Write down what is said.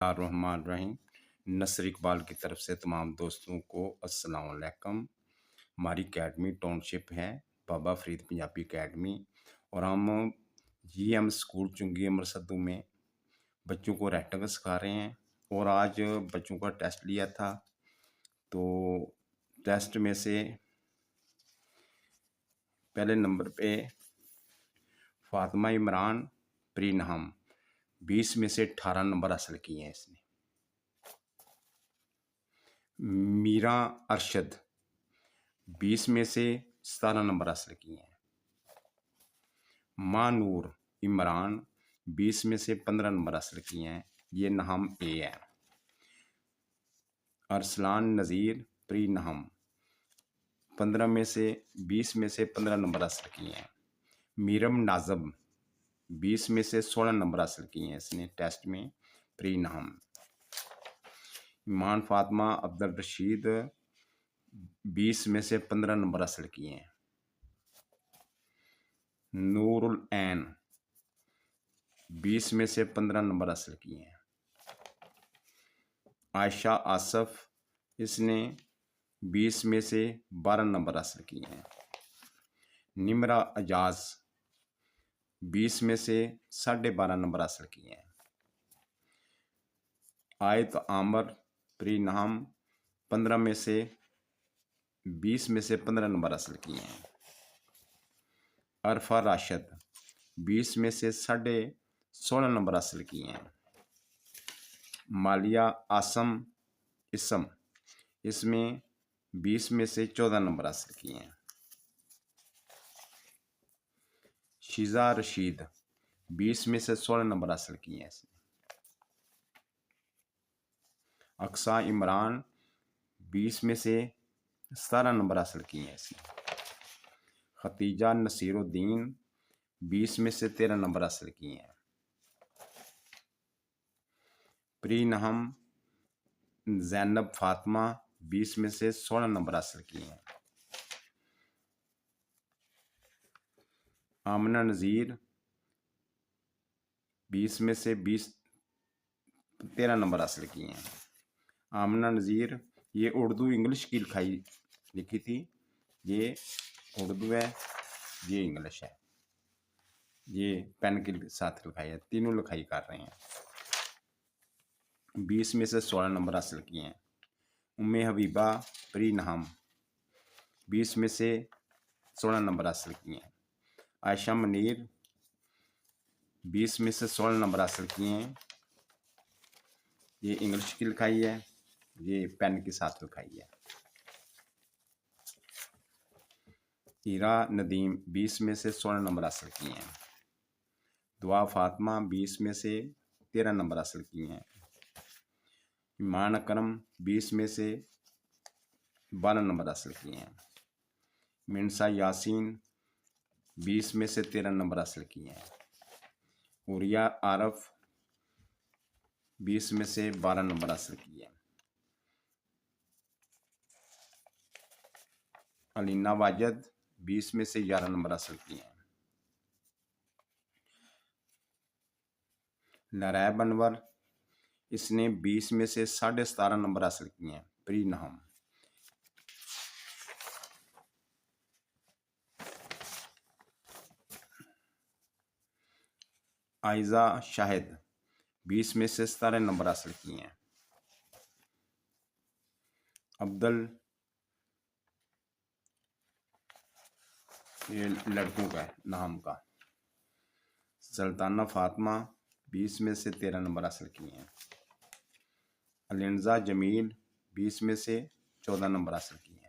रहमान रहीम। नसर इकबाल की तरफ से तमाम दोस्तों को अस्सलाम वालेकुम। हमारी अकेडमी टाउनशिप है बाबा फरीद पंजाबी अकेडमी, और हम जीएम स्कूल चुंगी अमृतसर में बच्चों को राइटिंग सिखा रहे हैं। और आज बच्चों का टेस्ट लिया था, तो टेस्ट में से पहले नंबर पे फातिमा इमरान प्रीनहम 20 में से 18 नंबर हासिल किए हैं इसने। मीरा अरशद 20 में से 17 नंबर हासिल किए हैं। मानूर इमरान 20 में से 15 नंबर हासिल किए हैं। ये नहम ए है। अरसलान नज़ीर प्री नहम 15 में से 20 में से 15 नंबर हासिल किए हैं। मीरम नाजब 20 में से 16 नंबर हासिल किए हैं इसने टेस्ट में प्री नहम। ईमान फातिमा अब्दुल रशीद 20 में से 15 नंबर हासिल किए हैं। नूरुल ऐन 20 में से 15 नंबर हासिल किए हैं। आयशा आसफ, इसने 20 में से 12 नंबर हासिल किए हैं। निमरा अजाज 20 में से 12.5 नंबर हासिल किए हैं। आयत आमर प्री नाम 15 में से 20 में से 15 नंबर हासिल किए हैं। अरफा राशिद 20 में से 16.5 नंबर हासिल किए हैं। मालिया आसम इसम, इसमें 20 में से 14 नंबर हासिल किए हैं। शीजा रशीद 20 में से 16 नंबर हासिल किए हैं इसने। अक्सा इमरान 20 में से 17 नंबर हासिल किए हैं इसने। खतीजा नसीरुद्दीन 20 में से 13 नंबर हासिल किए हैं। प्री नहम जैनब फातिमा 20 में से 16 नंबर हासिल किए हैं। आमना नज़ीर 20 में से 13 नंबर हासिल किए हैं। आमना नज़ीर ये उर्दू इंग्लिश की लिखी थी। ये उर्दू है, ये इंग्लिश है। ये पेन के साथ लिखाई है, तीनों लिखाई कर रहे हैं। 20 में से 16 नंबर हासिल किए हैं। उम्मे हबीबा प्री नहम 20 में से 16 नंबर हासिल किए हैं। आयशा मनीर 20 में से 16 नंबर हासिल किए हैं। ये इंग्लिश की लिखाई है, ये पेन के साथ लिखाई है। हीरा नदीम 20 में से 16 नंबर हासिल किए हैं। दुआ फातिमा 20 में से 13 नंबर हासिल किए हैं। ईमान अकरम 20 में से 12 नंबर हासिल किए हैं। मिनसा यासीन 20 में से 13 नंबर हासिल किए हैं। उरिया आरफ 20 में से 12 नंबर हासिल किए हैं। अलीना वाजद 20 में से 11 नंबर हासिल किए हैं। नरैब अनवर, इसने 20 में से 17.5 नंबर हासिल किए हैं प्री नहम। आयजा शाहिद 20 में से 17 नंबर हासिल किए हैं। अब्दुल, ये लड़कों का है नाम का। सुल्ताना फातिमा 20 में से 13 नंबर हासिल किए हैं। अलिंजा जमील 20 में से 14 नंबर हासिल किए हैं।